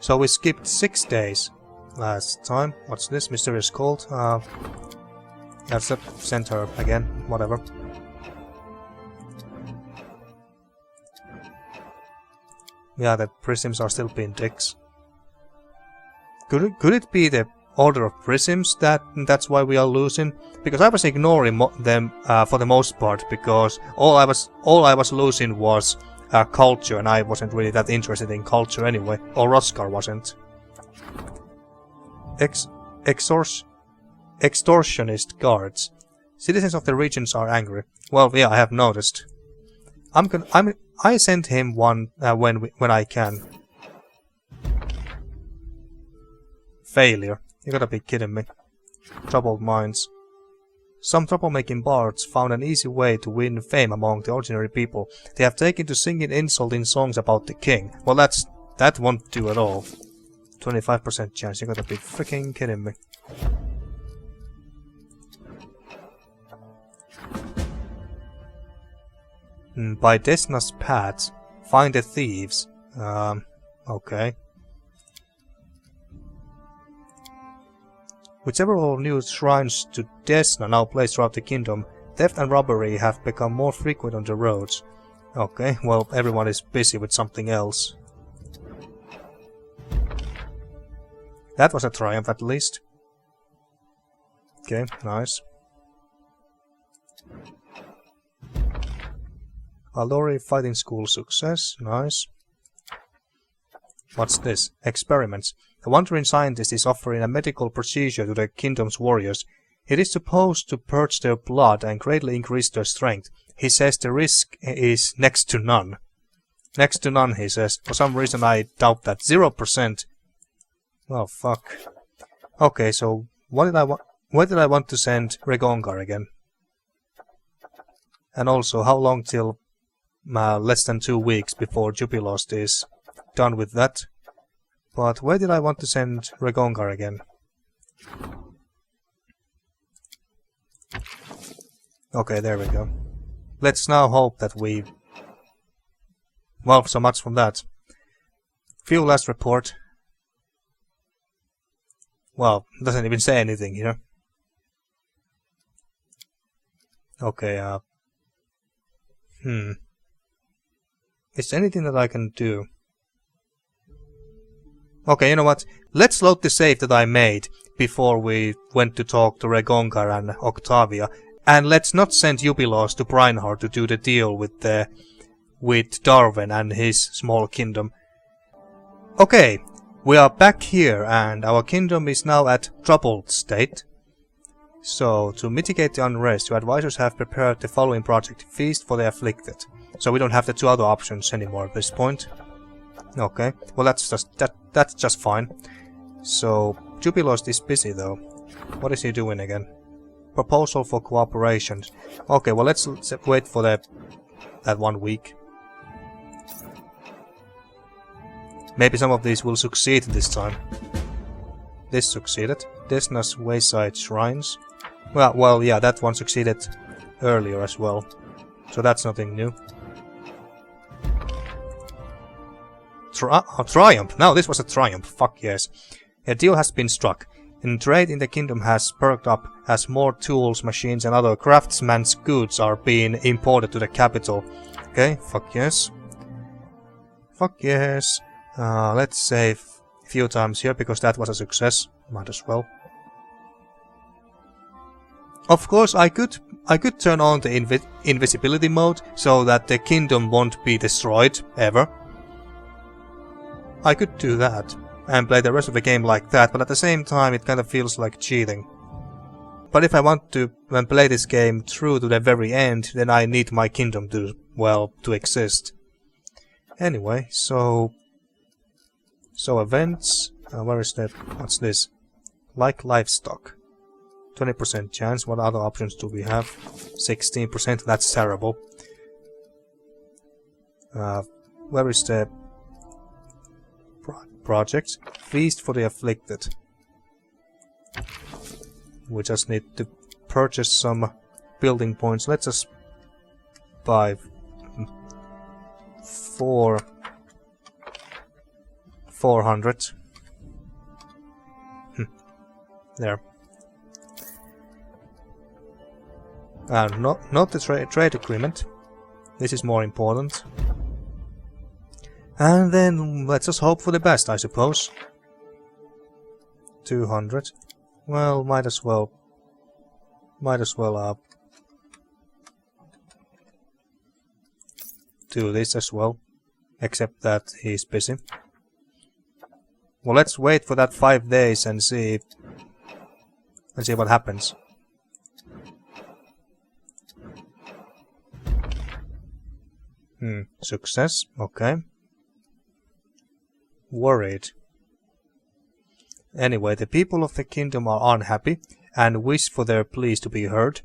So we skipped 6 days last time. What's this? Mysterious cult. Let's send her again. Whatever. Yeah, the prisms are still being dicks. Could it be the order of prisms that's why we are losing? Because I was ignoring them for the most part, because all I was losing was culture, and I wasn't really that interested in culture anyway. Or Rozgarr wasn't. Extortionist guards. Citizens of the regions are angry. Well, yeah, I have noticed. I sent him one when I can. Failure. You gotta be kidding me. Troubled minds. Some troublemaking bards found an easy way to win fame among the ordinary people. They have taken to singing insulting songs about the king. Well, that won't do at all. 25% chance. You gotta be freaking kidding me. By Desna's paths, find the thieves. Okay. With several new shrines to Desna now placed throughout the kingdom, theft and robbery have become more frequent on the roads. Okay, well, everyone is busy with something else. That was a triumph at least. Okay, nice. Alori Fighting School success, nice. What's this? Experiments. The wandering scientist is offering a medical procedure to the kingdom's warriors. It is supposed to purge their blood and greatly increase their strength. He says the risk is next to none. Next to none, he says. For some reason I doubt that. 0%. Oh, fuck. Okay, so where did I want to send Rozgarr again? And also, how long till less than 2 weeks before Jubilost is done with that? But where did I want to send Rozgarr again? Okay, there we go. Let's now hope that we... Well, so much from that. Few last report. Well, doesn't even say anything here. Okay, Is there anything that I can do? Okay, you know what? Let's load the save that I made before we went to talk to Rozgarr and Octavia. And let's not send Jubilost to Breinhardt to do the deal with Darwin and his small kingdom. Okay, we are back here and our kingdom is now at troubled state. So, to mitigate the unrest, your advisors have prepared the following project. Feast for the afflicted. So we don't have the 2 other options anymore at this point. Okay, well that's just fine. So, Jubilost is busy though. What is he doing again? Proposal for cooperation. Okay, well let's wait for that 1 week. Maybe some of these will succeed this time. This succeeded. Desna's Wayside Shrines. Well, yeah, that one succeeded earlier as well. So that's nothing new. Triumph! Now this was a triumph, fuck yes. A deal has been struck. And trade in the kingdom has perked up as more tools, machines and other craftsman's goods are being imported to the capital. Okay, fuck yes. Fuck yes. Let's save a few times here because that was a success. Might as well. Of course, I could turn on the invisibility mode so that the kingdom won't be destroyed ever. I could do that and play the rest of the game like that, but at the same time it kind of feels like cheating. But if I want to play this game through to the very end, then I need my kingdom to, well, to exist. Anyway, so events, where is that? What's this? Like livestock. 20% chance. What other options do we have? 16%. That's terrible. Where is the project? Feast for the afflicted. We just need to purchase some building points. Let's just buy 400. There. Not the trade agreement. This is more important. And then let's just hope for the best, I suppose. 200. Well, might as well do this as well. Except that he's busy. Well, let's wait for that 5 days and see what happens. Success, okay. Worried. Anyway, the people of the kingdom are unhappy and wish for their pleas to be heard.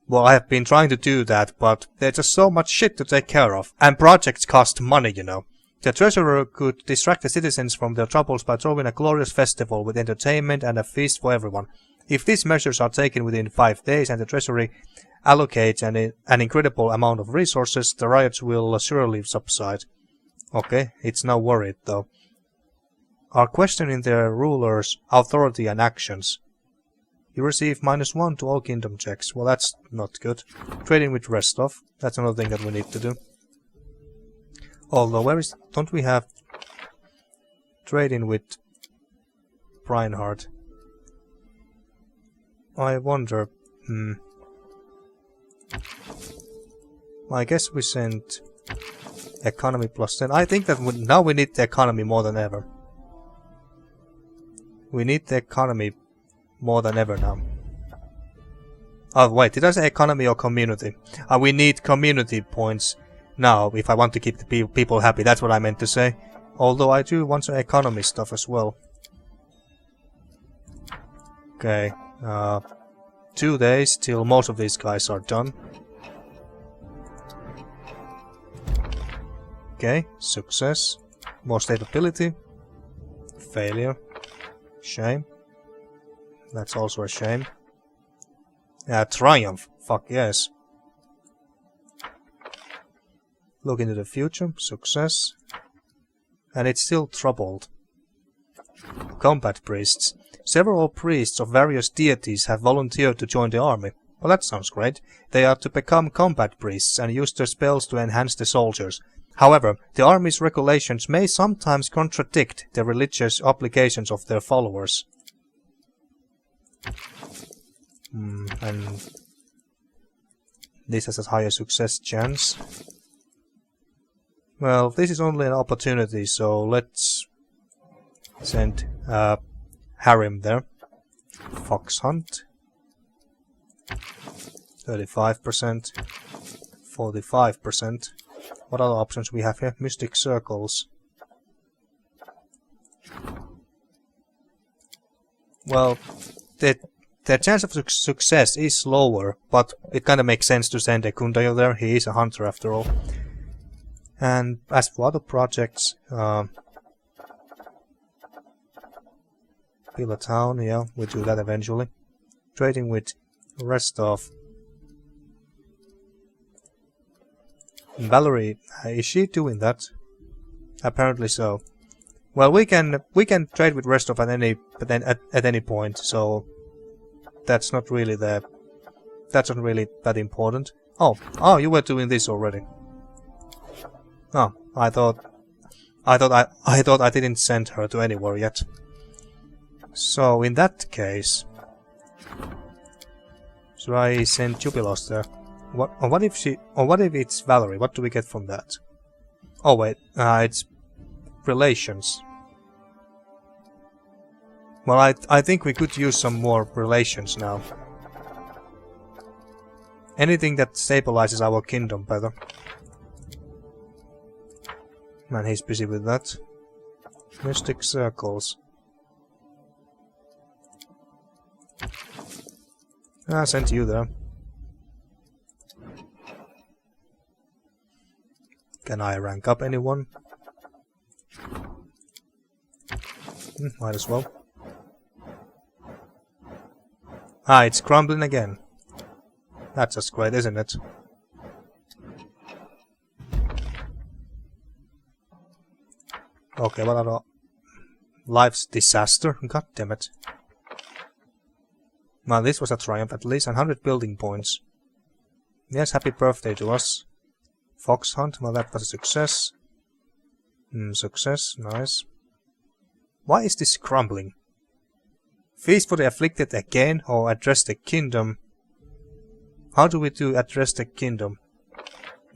Well, I have been trying to do that, but there's just so much shit to take care of. And projects cost money, you know. The treasurer could distract the citizens from their troubles by throwing a glorious festival with entertainment and a feast for everyone. If these measures are taken within 5 days and the treasury allocates an incredible amount of resources, the riots will surely subside. Okay, it's now worried though. Are questioning their rulers' authority and actions. You receive -1 to all kingdom checks. Well, that's not good. Trading with Restov. That's another thing that we need to do. Although, don't we have trading with Reinhardt? I wonder. I guess we sent economy +10. I think that now we need the economy more than ever. We need the economy more than ever now. Oh wait, did I say economy or community? We need community points now if I want to keep the people happy. That's what I meant to say. Although I do want some economy stuff as well. Okay, 2 days till most of these guys are done. Okay, success. More stability. Failure. Shame. That's also a shame. Triumph. Fuck yes. Look into the future. Success. And it's still troubled. Combat priests. Several priests of various deities have volunteered to join the army. Well, that sounds great. They are to become combat priests and use their spells to enhance the soldiers. However, the army's regulations may sometimes contradict the religious obligations of their followers. And this has a higher success chance. Well, this is only an opportunity, so let's send Harrim there. Fox Hunt. 35%. 45%. What other options we have here? Mystic Circles. Well, the chance of success is lower, but it kind of makes sense to send a Kundayo there. He is a hunter after all. And as for other projects, build a town, yeah, we'll do that eventually. Trading with Restov. Valerie, is she doing that? Apparently so. Well, we can trade with Restov at any point, so that's not really that important. Oh, you were doing this already. Oh, I thought I didn't send her to anywhere yet. So in that case, should I send Jubilos there? What if it's Valerie? What do we get from that? Oh wait, it's relations. Well, I think we could use some more relations now. Anything that stabilizes our kingdom better. Man, he's busy with that. Mystic Circles. I sent you there. Can I rank up anyone? Might as well. It's crumbling again. That's just great, isn't it? Okay, what other... Life's disaster? God damn it. Well, this was a triumph, at least 100 building points. Yes, happy birthday to us. Fox Hunt, well that was a success. Success, nice. Why is this crumbling? Feast for the afflicted again, or address the kingdom? How do we do address the kingdom?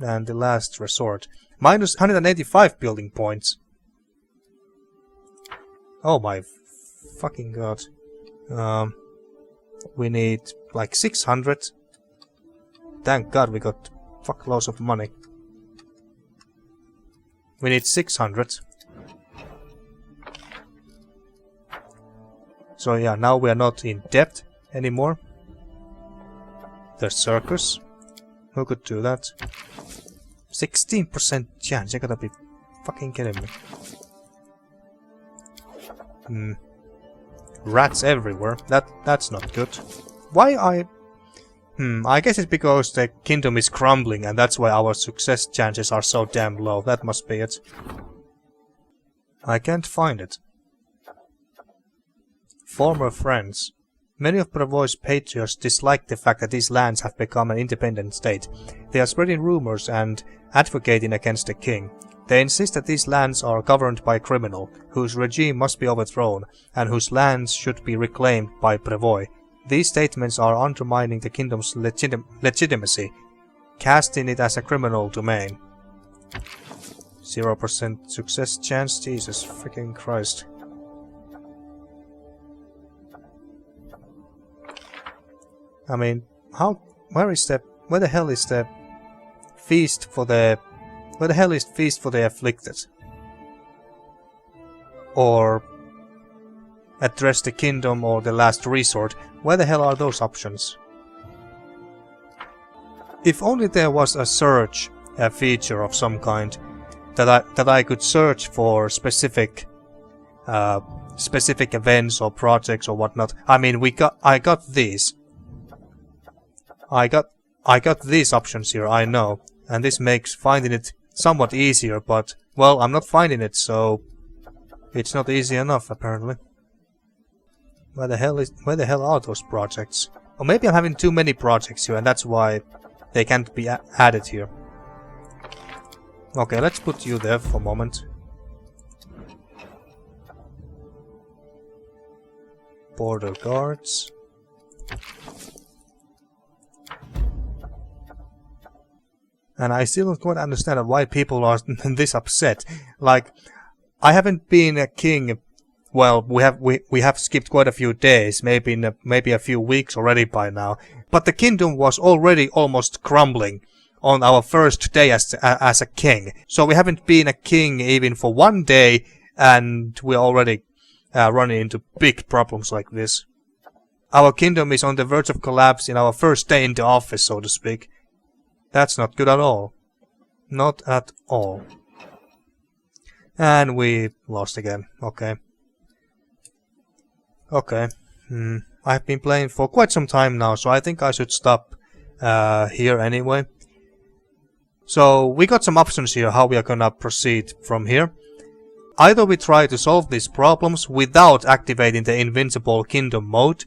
and the last resort. Minus 185 building points. Oh my fucking god. We need like 600. Thank god we got fuck loads of money. We need 600. So yeah, now we are not in debt anymore. There's circus. Who could do that? 16% chance, you gotta be fucking kidding me. Rats everywhere. That's not good. Why I guess it's because the kingdom is crumbling and that's why our success chances are so damn low. That must be it. I can't find it. Former friends. Many of Brevoy's patriots dislike the fact that these lands have become an independent state. They are spreading rumors and advocating against the king. They insist that these lands are governed by a criminal, whose regime must be overthrown, and whose lands should be reclaimed by Brevoy. These statements are undermining the kingdom's legitimacy, casting it as a criminal domain. 0% success chance? Jesus freaking Christ. I mean, where the hell is the feast for the afflicted? Or address the kingdom or the last resort? Where the hell are those options? If only there was a search feature of some kind that I could search for specific events or projects or whatnot. I mean, I got these. I got these options here, I know, and this makes finding it somewhat easier, but, well, I'm not finding it, so it's not easy enough, apparently. Where the hell are those projects? Or maybe I'm having too many projects here, and that's why they can't be added here. Okay, let's put you there for a moment. Border guards. And I still don't quite understand why people are this upset. Like, I haven't been a king. Well, we have skipped quite a few days, maybe a few weeks already by now. But the kingdom was already almost crumbling on our first day as a king. So we haven't been a king even for one day, and we're already running into big problems like this. Our kingdom is on the verge of collapse in our first day in the office, so to speak. That's not good at all. Not at all. And we lost again. Okay. Okay. I've been playing for quite some time now, so I think I should stop here anyway. So we got some options here how we are gonna proceed from here. Either we try to solve these problems without activating the invincible kingdom mode,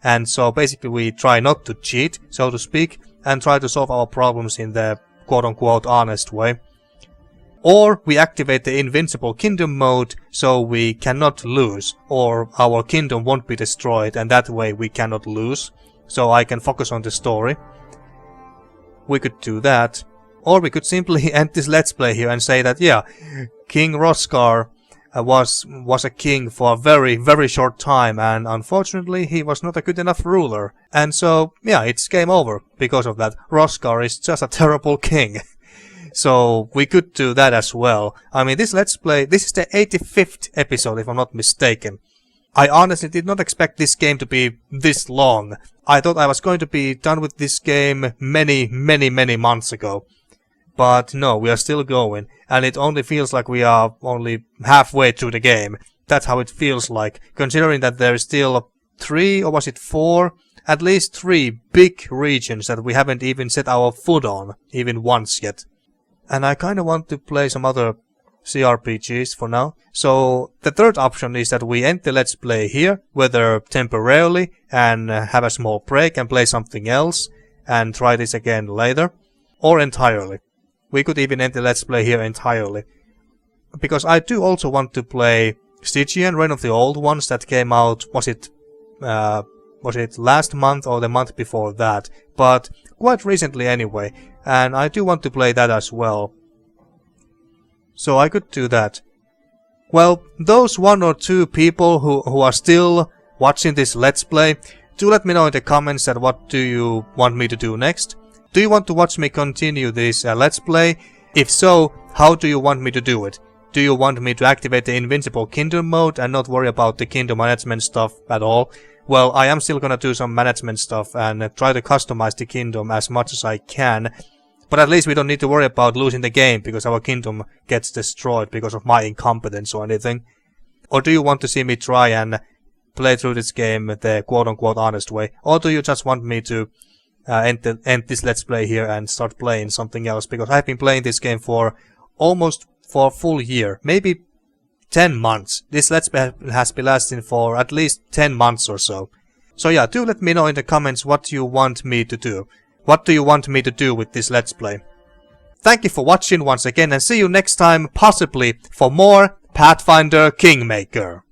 and so basically we try not to cheat, so to speak, and try to solve our problems in the quote-unquote honest way. Or we activate the invincible kingdom mode so we cannot lose, or our kingdom won't be destroyed, and that way we cannot lose, so I can focus on the story. We could do that. Or we could simply end this let's play here and say that, yeah, King Rozgarr was a king for a very, very short time, and unfortunately he was not a good enough ruler. And so, yeah, it's game over because of that. Rozgarr is just a terrible king. So we could do that as well. I mean, this let's play, this is the 85th episode if I'm not mistaken. I honestly did not expect this game to be this long. I thought I was going to be done with this game many months ago. But no, we are still going, and it only feels like we are only halfway through the game. That's how it feels like, considering that there is still 3, or was it 4? At least 3 big regions that we haven't even set our foot on, even once yet. And I kinda want to play some other CRPGs for now. So the third option is that we end the let's play here, whether temporarily, and have a small break and play something else, and try this again later, or entirely. We could even end the let's play here entirely. Because I do also want to play Stygian, Reign of the Old Ones, that came out, was it was it last month or the month before that, but quite recently anyway, and I do want to play that as well. So I could do that. Well, those 1 or 2 people who are still watching this Let's Play, do let me know in the comments that what do you want me to do next. Do you want to watch me continue this Let's Play? If so, how do you want me to do it? Do you want me to activate the Invincible Kingdom mode and not worry about the kingdom management stuff at all? Well, I am still gonna do some management stuff and try to customize the kingdom as much as I can. But at least we don't need to worry about losing the game because our kingdom gets destroyed because of my incompetence or anything. Or do you want to see me try and play through this game the quote-unquote honest way? Or do you just want me to end this Let's Play here and start playing something else? Because I've been playing this game for almost for a full year, maybe 10 months. This Let's Play has been lasting for at least 10 months or so. So yeah, do let me know in the comments what you want me to do. What do you want me to do with this Let's Play? Thank you for watching once again and see you next time, possibly for more Pathfinder Kingmaker.